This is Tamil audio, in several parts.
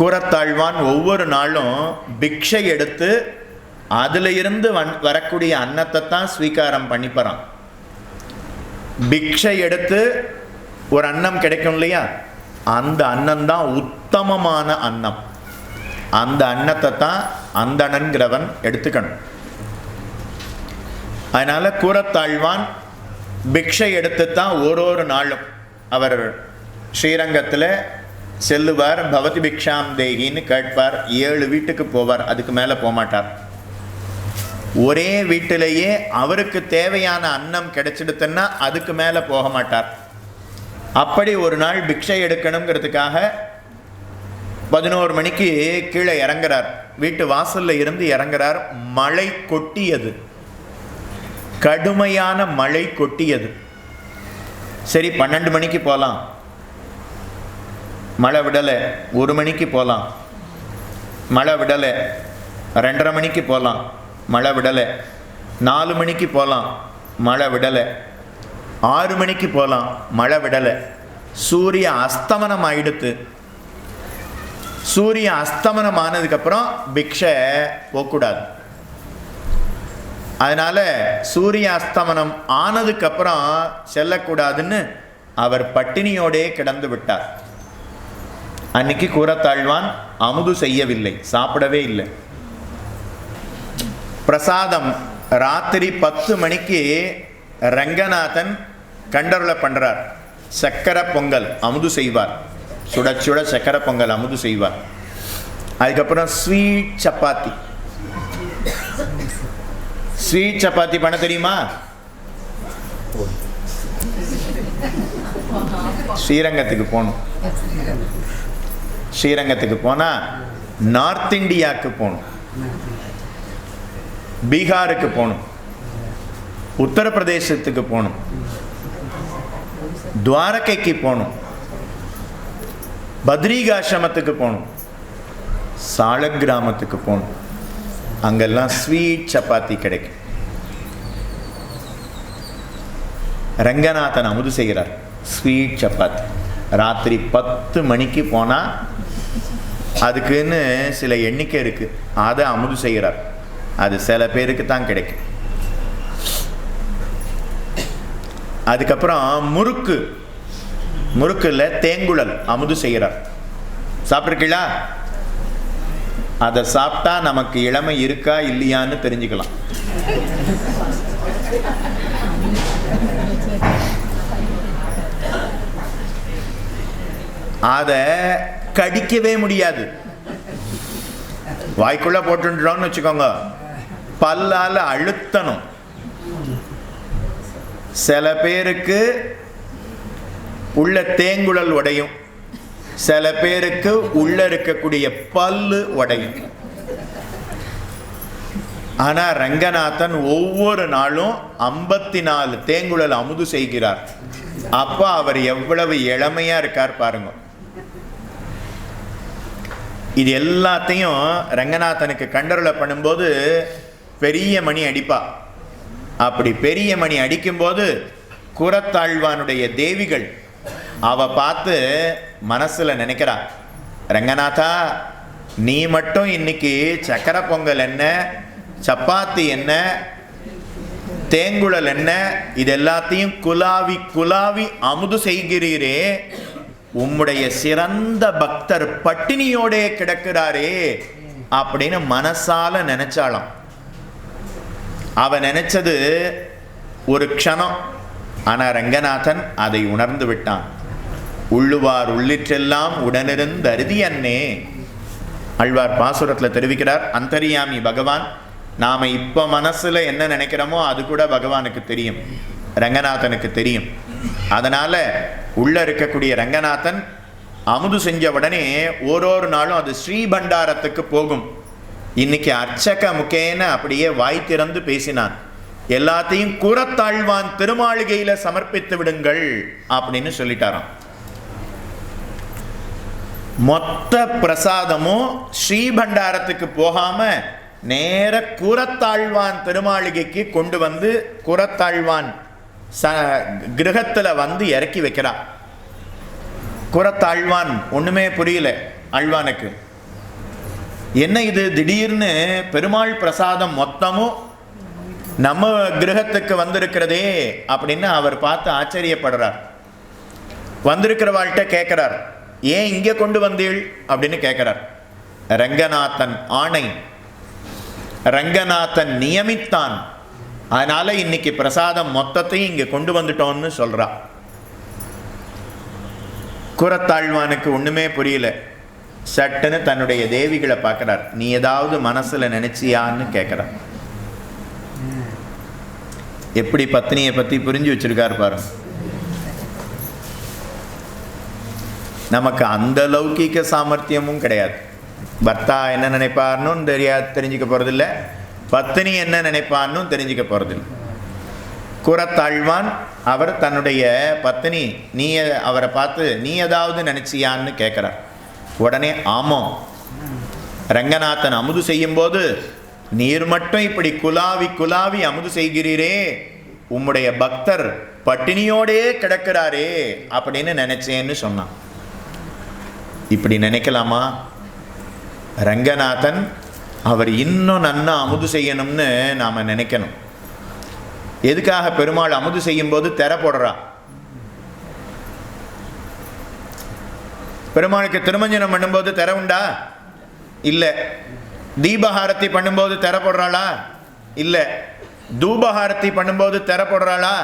கூரத்தாழ்வான் ஒவ்வொரு நாளும் பிக்ஷை எடுத்து அதில் இருந்து வரக்கூடிய அன்னத்தை தான் ஸ்வீகாரம் பண்ணிப்பறான். பிக்ஷை எடுத்து ஒரு அன்னம் கிடைக்கும் இல்லையா, அந்த அன்னம் தான் உத்தமமான அன்னம். அந்த அன்னத்தை தான் அந்தணன்கிறவன் எடுத்துக்கணும். அதனால கூரத்தாழ்வான் பிக்ஷை எடுத்து தான் ஒரு நாளும் அவர் ஸ்ரீரங்கத்தில் செல்லுவார். பவதி பிக்ஷாம் தேகின்னு கேட்பார். 7 வீட்டுக்கு போவார், அதுக்கு மேலே போகமாட்டார். ஒரே வீட்டிலேயே அவருக்கு தேவையான அன்னம் கிடைச்சிடுத்துன்னா அதுக்கு மேலே போக மாட்டார். அப்படி ஒரு நாள் பிக்ஷை எடுக்கணுங்கிறதுக்காக 11 மணிக்கு கீழே இறங்குறார். வீட்டு வாசல்ல இருந்து இறங்குறார். மழை கொட்டியது, கடுமையான மழை கொட்டியது. சரி 12 மணிக்கு போகலாம், மழை விடலை. 1 மணிக்கு போகலாம், மழை விடலை. 2:30 மணிக்கு போகலாம், மழை விடலை. 4 மணிக்கு போகலாம், மழை விடலை. 6 மணிக்கு போகலாம், மழை விடலை. சூரிய அஸ்தமனம் ஆயிடுத்து. சூரிய அஸ்தமனம் ஆனதுக்கப்புறம் பிக்ஷை போகக்கூடாது. அதனால சூரிய அஸ்தமனம் ஆனதுக்கப்புறம் செல்லக்கூடாதுன்னு அவர் பட்டினியோடே கிடந்து விட்டார். அன்னைக்கு கூரத்தாழ்வான் அமுது செய்யவில்லை, சாப்பிடவே இல்லை. பிரசாதம் ராத்திரி 10 மணிக்கு ரங்கநாதன் கண்டருளை பண்றார். சக்கரை பொங்கல் அமுது செய்வார். சுட சுட சக்கரை பொங்கல் அமுது செய்வார். அதுக்கப்புறம் ஸ்வீட் சப்பாத்தி. ஸ்வீட் சப்பாத்தி பண்ண தெரியுமா? ஸ்ரீரங்கத்துக்கு போகணும். ஸ்ரீரங்கத்துக்கு போனால் நார்த் இந்தியாவுக்கு போகணும், பீகாருக்கு போகணும், உத்தரப்பிரதேசத்துக்கு போகணும், துவாரகைக்கு போகணும், பத்ரிகாசிரமத்துக்கு போகணும், சாலக்கிராமத்துக்கு போகணும். அங்கெல்லாம் ஸ்வீட் சப்பாத்தி கிடைக்கும். ரங்கநாதன் அமுது செய்கிறார் ஸ்வீட் சப்பாத்தி. ராத்திரி 10 மணிக்கு போனால் அதுக்குன்னு சில எண்ணிக்கை இருக்கு, அதை அமுது செய்கிறார். அது சில பேருக்கு தான் கிடைக்கும். அதுக்கப்புறம் முறுக்குல தேங்குழல் அமுது செய்கிறார். சாப்பிட்ருக்கீங்களா? அதை சாப்பிட்டா நமக்கு இளமை இருக்கா இல்லையான்னு தெரிஞ்சுக்கலாம். அதை கடிக்கவே முடியாது. வாய்க்குள்ள போட்டுன்றோம்னு வச்சுக்கோங்க, பல்லால அழுத்தணும். சில பேருக்கு உள்ள தேங்குழல் உடையும், சில பேருக்கு உள்ள இருக்கக்கூடிய பல்லு உடையும். ஆனா ரங்கநாதன் ஒவ்வொரு நாளும் 54 தேங்குழல் அமுது செய்கிறார். அப்ப அவர் எவ்வளவு இளமையா இருக்கார் பாருங்க. இது எல்லாத்தையும் ரங்கநாதனுக்கு கண்டருளை பண்ணும்போது பெரிய மணி அடிப்பா. அப்படி பெரிய மணி அடிக்கும்போது கூரத்தாழ்வானுடைய தேவிகள் அவ பார்த்து மனசுல நினைக்கிறா, ரங்கநாதா நீ மட்டும் இன்னைக்கு சக்கரை பொங்கல் என்ன, சப்பாத்தி என்ன, தேங்குழல் என்ன, இது எல்லாத்தையும் குலாவி குலாவி அமுது செய்கிறீரே, உம்முடைய சிறந்த பக்தர் பட்டினியோடே கிடக்கிறாரே அப்படின்னு மனசால நினைச்சாலாம். அவ நினைச்சது ஒரு க்ஷணம். ஆனா ரங்கநாதன் அதை உணர்ந்து விட்டான். உள்ளுவார் உள்ளிற்றெல்லாம் உடனிருந்து அருதி அன்னே. ஆழ்வார் பாசுரத்தில் தெரிவிக்கிறார், அந்தரியாமி பகவான். நாம இப்ப மனசுல என்ன நினைக்கிறோமோ அது கூட பகவானுக்கு தெரியும், ரங்கநாதனுக்கு தெரியும். அதனால உள்ள இருக்கக்கூடிய ரங்கநாதன் அமுது செஞ்ச உடனே ஒரு நாளும் அது ஸ்ரீபண்டாரத்துக்கு போகும். இன்னைக்கு அர்ச்சக முகேன அப்படியே வாய் திறந்து பேசினான். எல்லாத்தையும் கூரத்தாழ்வான் திருமாளிகையில சமர்ப்பித்து விடுங்கள் அப்படின்னு சொல்லிட்டாராம். மொத்த பிரசாதமும் ஸ்ரீபண்டாரத்துக்கு போகாம நேர கூரத்தாழ்வான் திருமாளிகைக்கு கொண்டு வந்து கூரத்தாழ்வான் கிரகத்துல வந்து இறக்கி வைக்கிறான். கூரத்தாழ்வான் ஒண்ணுமே புரியல ஆழ்வானுக்கு. என்ன இது திடீர்னு பெருமாள் பிரசாதம் மொத்தமும் நம்ம கிரகத்துக்கு வந்திருக்கிறதே அப்படின்னு அவர் பார்த்து ஆச்சரியப்படுறார். வந்திருக்கிறவாள்கிட்ட கேட்கிறார், ஏன் இங்கே கொண்டு வந்தீள் அப்படின்னு கேட்கிறார். ரங்கநாதன் ஆணை, ரங்கநாதன் நியமித்தான், அதனால இன்னைக்கு பிரசாதம் மொத்தத்தையும் இங்கே கொண்டு வந்துட்டோம்னு சொல்றா. கூரத்தாழ்வானுக்கு ஒண்ணுமே புரியல. சட்டுன்னு தன்னுடைய தேவிகளை பார்க்கிறார். நீ ஏதாவது மனசுல நினைச்சியான்னு கேட்கிறார். எப்படி பத்னியை பத்தி புரிஞ்சு வச்சிருக்காரு பாருங்க. நமக்கு அந்த லௌகிக சாமர்த்தியமும் கிடையாது. பர்த்தா என்ன நினைப்பார்னு தெரிஞ்சுக்க போறதில்லை, பத்னி என்ன நினைப்பான்னு தெரிஞ்சுக்க போறதில்லை. கூரத்தாழ்வான் அவர் தன்னுடைய பத்னி நீ அவரை பார்த்து நீ ஏதாவது நினைச்சியான்னு கேட்கிறார். உடனே ஆமாம், ரங்கநாதன் அமுது செய்யும் போது நீர் மட்டும் இப்படி குலாவி குலாவி அமுது செய்கிறீரே, உம்முடைய பக்தர் பட்டினியோடே கிடக்கிறாரே அப்படின்னு நினைச்சேன்னு சொன்னான். இப்படி நினைக்கலாமா? ரங்கநாதன் அவர் இன்னும் நன்னா அமுது செய்யணும்னு நாம நினைக்கணும். எதுக்காக பெருமாள் அமுது செய்யும் போது திரை போடுறா? பெருமாளுக்கு திருமஞ்சனம் பண்ணும்போது திரை உண்டா? இல்லை. தீபஹாரத்தி பண்ணும்போது திரை போடுறாளா? இல்லை. தூபஹாரத்தி பண்ணும்போது திரை போடுறாளா?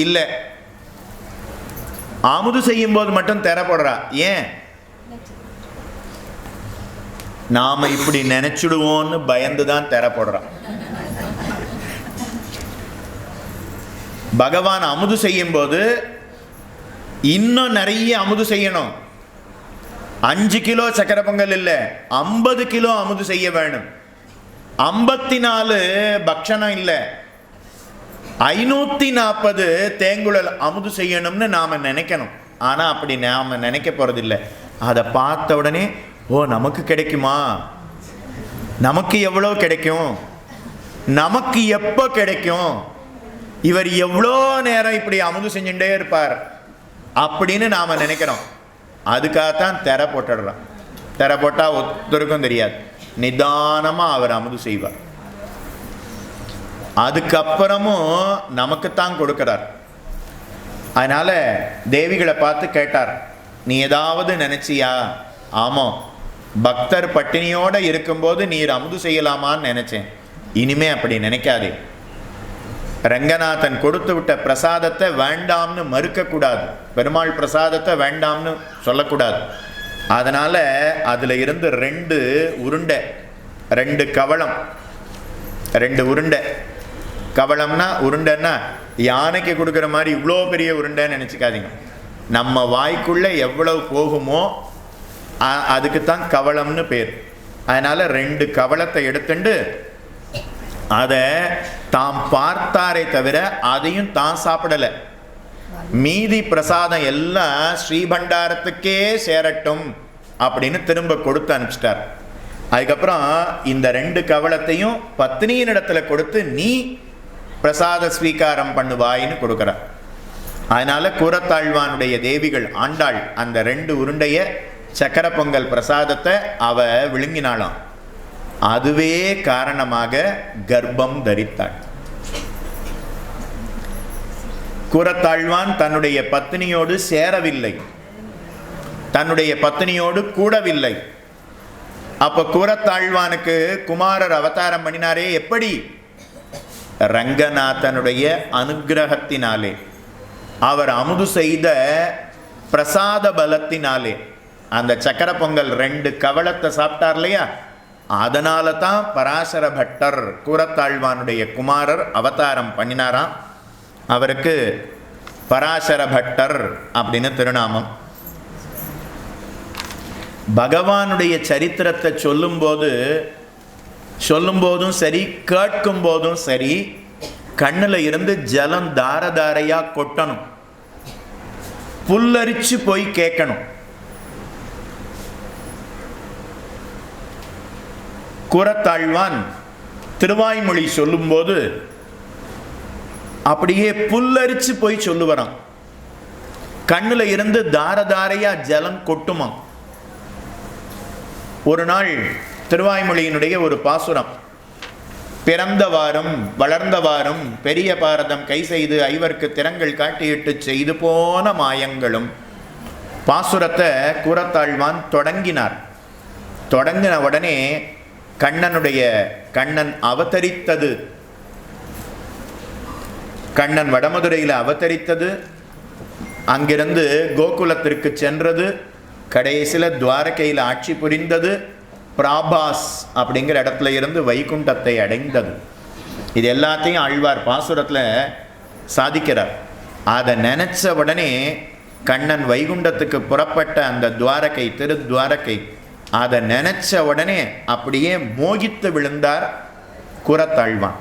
இல்லை. அமுது செய்யும் போது மட்டும் திரை போடுறா. ஏன்? நாம இப்படி நினைச்சுடுவோன்னு பயந்துதான் திரை போடுறான். பகவான் அமுது செய்யும் போது இன்னும் நிறைய அமுது செய்யணும். 5 கிலோ சக்கரை பொங்கல் இல்லை, 50 கிலோ அமுது செய்ய வேணும். 54 பக்ஷணம் இல்லை, 540 தேங்குழல் அமுது செய்யணும்னு நாம நினைக்கணும். ஆனா அப்படி நாம நினைக்க போறதில்லை. அதை பார்த்த உடனே ஓ நமக்கு கிடைக்குமா, நமக்கு எவ்வளோ கிடைக்கும், நமக்கு எப்போ கிடைக்கும், இவர் எவ்வளோ நேரம் இப்படி அமுது செஞ்சுட்டே இருப்பார் அப்படின்னு நாம நினைக்கிறோம். அதுக்காகத்தான் திரை போட்டுடுறான். திரை போட்டா ஒருத்தருக்கும் தெரியாது, நிதானமா அவர் அமுது செய்வார். அதுக்கப்புறமும் நமக்குத்தான் கொடுக்கிறார். அதனால தேவிகளை பார்த்து கேட்டார், நீ ஏதாவது நினைச்சியா? ஆமாம், பக்தர் பட்டினியோட இருக்கும்போது நீர் அமுது செய்யலாமான்னு நினைச்சேன். இனிமே அப்படி நினைக்காதே. ரங்கநாதன் கொடுத்து விட்ட பிரசாதத்தை வேண்டாம்னு மறுக்கக்கூடாது, பெருமாள் பிரசாதத்தை வேண்டாம்னு சொல்லக்கூடாது. அதனால அதுல இருந்து 2 உருண்டை, 2 கவளம், 2 உருண்டை. கவளம்னா உருண்டைன்னா யானைக்கு கொடுக்குற மாதிரி இவ்வளோ பெரிய உருண்டைன்னு நினச்சிக்காதீங்க. நம்ம வாய்க்குள்ள எவ்வளவு போகுமோ அதுக்குத்தான் கவளம்னு பேர். அதனால 2 கவளத்தை எடுத்துண்டு அதை தாம் பார்த்தாரே தவிர அதையும் தான் சாப்பிடலை. மீதி பிரசாதம் எல்லாம் ஸ்ரீபண்டாரத்துக்கே சேரட்டும் அப்படின்னு திரும்ப கொடுத்து அனுப்பிச்சிட்டார். அதுக்கப்புறம் இந்த 2 கவளத்தையும் பத்னியின் இடத்துல கொடுத்து நீ பிரசாத ஸ்வீகாரம் பண்ணுவாயின்னு கொடுக்குறார். அதனால கூரத்தாழ்வானுடைய தேவிகள் ஆண்டாள் அந்த 2 உருண்டைய சக்கர பொங்கல் பிரசாதத்தை அவ விழுங்கினாளாம். அதுவே காரணமாக கர்ப்பம் தரித்தாள். கூரத்தாழ்வான் தன்னுடைய பத்னியோடு சேரவில்லை, தன்னுடைய பத்னியோடு கூடவில்லை. அப்ப கூரத்தாழ்வானுக்கு குமாரர் அவதாரம் பண்ணினாரே எப்படி? ரங்கநாதனுடைய அனுகிரகத்தினாலே, அவர் அமுது செய்த பிரசாத பலத்தினாலே. அந்த சக்கர பொங்கல் 2 கவளத்தை சாப்பிட்டார் இல்லையா, அதனால தான் பராசர பட்டர் கூரத்தாழ்வானுடைய குமாரர் அவதாரம் பண்ணினாராம். அவருக்கு பராசர பட்டர் அப்படின்னு திருநாமம். பகவானுடைய சரித்திரத்தை சொல்லும் போதும் சரி, கேட்கும் போதும் சரி, கண்ணுல இருந்து ஜலம் தாரதாரையா கொட்டணும், புல்லரிச்சு போய் கேட்கணும். கூரத்தாழ்வான் திருவாய்மொழி சொல்லும்போது அப்படியே புல்லரிச்சு போய் சொல்லுவாராம். கண்ணுல இருந்து தாரதாரையா ஜலம் கொட்டுமா. ஒரு நாள் திருவாய்மொழியினுடைய ஒரு பாசுரம். பிறந்தவாறும் வளர்ந்தவாறும் பெரிய பாரதம் கை செய்து ஐவர்க்கு திறங்கள் காட்டியிட்டு செய்து போன மாயங்களும். பாசுரத்தை கூரத்தாழ்வான் தொடங்கினார். தொடங்கின உடனே கண்ணன் அவதரித்தது, கண்ணன் வடமதுரையில் அவதரித்தது, அங்கிருந்து கோகுலத்திற்கு சென்றது, கடைசியில் துவாரகையில் ஆட்சி புரிந்தது, பிராபாஸ் அப்படிங்கிற இடத்துல இருந்து வைகுண்டத்தை அடைந்தது. இது எல்லாத்தையும் ஆழ்வார் பாசுரத்தில் சாதிக்கிறார். அதை நினைச்ச உடனே கண்ணன் வைகுண்டத்துக்கு புறப்பட்ட அந்த துவாரகை, திருத்துவாரகை, அதை நினைச்ச உடனே அப்படியே மோகித்து விழுந்தார் கூரத்தாழ்வான்.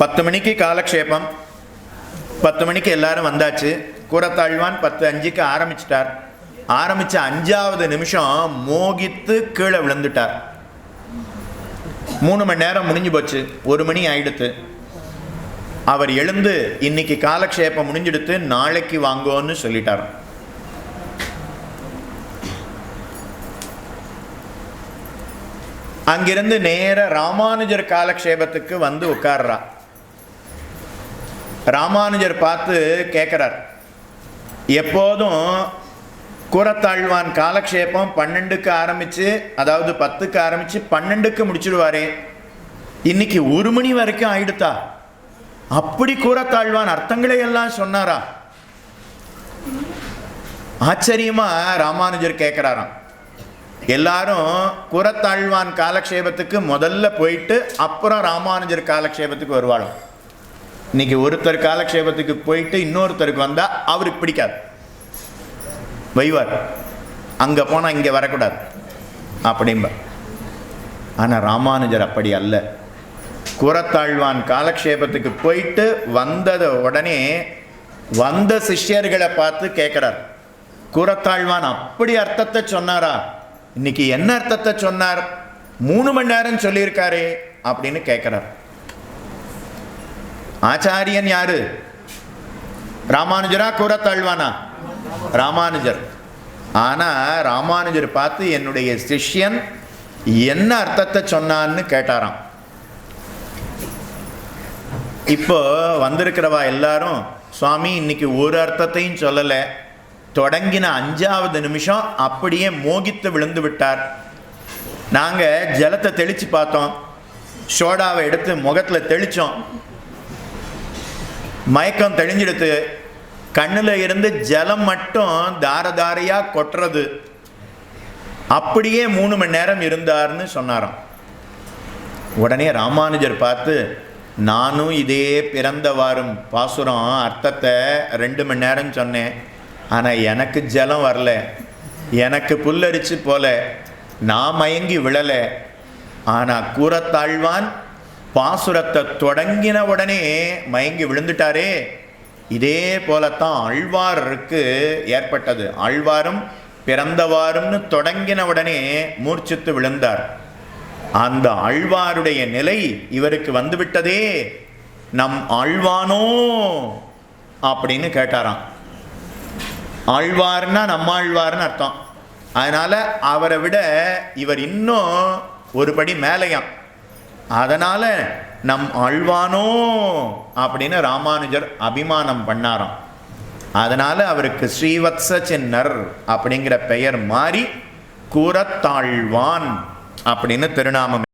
10 மணிக்கு காலக்ஷேபம், 10 மணிக்கு எல்லாரும் வந்தாச்சு. கூரத்தாழ்வான் 10:05 ஆரம்பிச்சிட்டார். ஆரம்பிச்ச 5வது நிமிஷம் மோகித்து கீழே விழுந்துட்டார். 3 மணி நேரம் முடிஞ்சு போச்சு, 1 மணி ஆயிடுத்து. அவர் எழுந்து இன்னைக்கு காலக்ஷேபம் முடிஞ்சிடுத்து, நாளைக்கு வாங்கோன்னு சொல்லிட்டார். அங்கிருந்து நேர ராமானுஜர் காலக்ஷேபத்துக்கு வந்து உட்கார்றா. ராமானுஜர் பார்த்து கேட்கிறார், எப்போதும் கூரத்தாழ்வான் காலக்ஷேபம் 12க்கு ஆரம்பிச்சு, அதாவது 10க்கு ஆரம்பிச்சு 12க்கு முடிச்சிடுவாரே, இன்னைக்கு 1 மணி வரைக்கும் ஆயிடுத்தா? அப்படி கூரத்தாழ்வான் அர்த்தங்களை எல்லாம் சொன்னாரா? ஆச்சரியமா ராமானுஜர் கேட்கிறாராம். எல்லாரும் கூரத்தாழ்வான் காலக்ஷேபத்துக்கு முதல்ல போயிட்டு அப்புறம் ராமானுஜர் காலக்ஷேபத்துக்கு வருவாளும். இன்னைக்கு ஒருத்தர் காலக்ஷேபத்துக்கு போயிட்டு இன்னொருத்தருக்கு வந்தா அவருக்கு பிடிக்காது, வைவார், அங்க போனா இங்க வரக்கூடாது அப்படிம்ப. ஆனா ராமானுஜர் அப்படி அல்ல. கூரத்தாழ்வான் காலக்ஷேபத்துக்கு போயிட்டு வந்தத உடனே வந்த சிஷ்யர்களை பார்த்து கேட்கிறார், கூரத்தாழ்வான் அப்படி அர்த்தத்தை சொன்னாரா? இன்னைக்கு என்ன அர்த்தத்தை சொன்னார்? 3 மணி நேரம் சொல்லியிருக்காரே அப்படின்னு கேட்கிறார். ஆச்சாரியன் யாரு? ராமானுஜரா கூரத்தாழ்வானா? ராமானுஜர். ஆனா ராமானுஜர் பார்த்து என்னுடைய சிஷ்யன் என்ன அர்த்தத்தை சொன்னான்னு கேட்டாராம். இப்போ வந்திருக்கிறவா எல்லாரும், சுவாமி இன்னைக்கு ஒரு அர்த்தத்தையும் சொல்லலை, தொடங்கின 5வது நிமிஷம் அப்படியே மோகித்து விழுந்து விட்டார். நாங்கள் ஜலத்தை தெளித்து பார்த்தோம், சோடாவை எடுத்து முகத்தில் தெளித்தோம், மயக்கம் தெளிஞ்சிடுத்து, கண்ணில் இருந்து ஜலம் மட்டும் தாரதாரையாக கொட்டுறது, அப்படியே 3 மணி நேரம் இருந்தார்னு சொன்னாராம். உடனே ராமானுஜர் பார்த்து, நானும் இதே பிறந்தவாறும் பாசுரம் அர்த்தத்தை 2 மணி நேரம் சொன்னேன், ஆனால் எனக்கு ஜலம் வரல, எனக்கு புல்லரிச்சு போல, நான் மயங்கி விழலை. ஆனால் கூரத்தாழ்வான் பாசுரத்தை தொடங்கின உடனே மயங்கி விழுந்துட்டாரே, இதே போலத்தான் ஆழ்வாருக்கு ஏற்பட்டது. ஆழ்வாரும் பிறந்தவாறும்னு தொடங்கின உடனே மூர்ச்சித்து விழுந்தார். அந்த ஆழ்வாருடைய நிலை இவருக்கு வந்துவிட்டதே, நம் ஆழ்வானோ அப்படின்னு கேட்டாராம். ஆழ்வார்னா நம்மாழ்வார்னு அர்த்தம். அதனால அவரை விட இவர் இன்னும் ஒரு படி மேலையாம். அதனால நம் ஆழ்வானோ அப்படின்னு ராமானுஜர் அபிமானம் பண்ணாராம். அதனால அவருக்கு ஸ்ரீவத்ச சின்னர் அப்படிங்கிற பெயர் மாறி கூரத்தாழ்வான் அப்படின்னு திருநாமம்.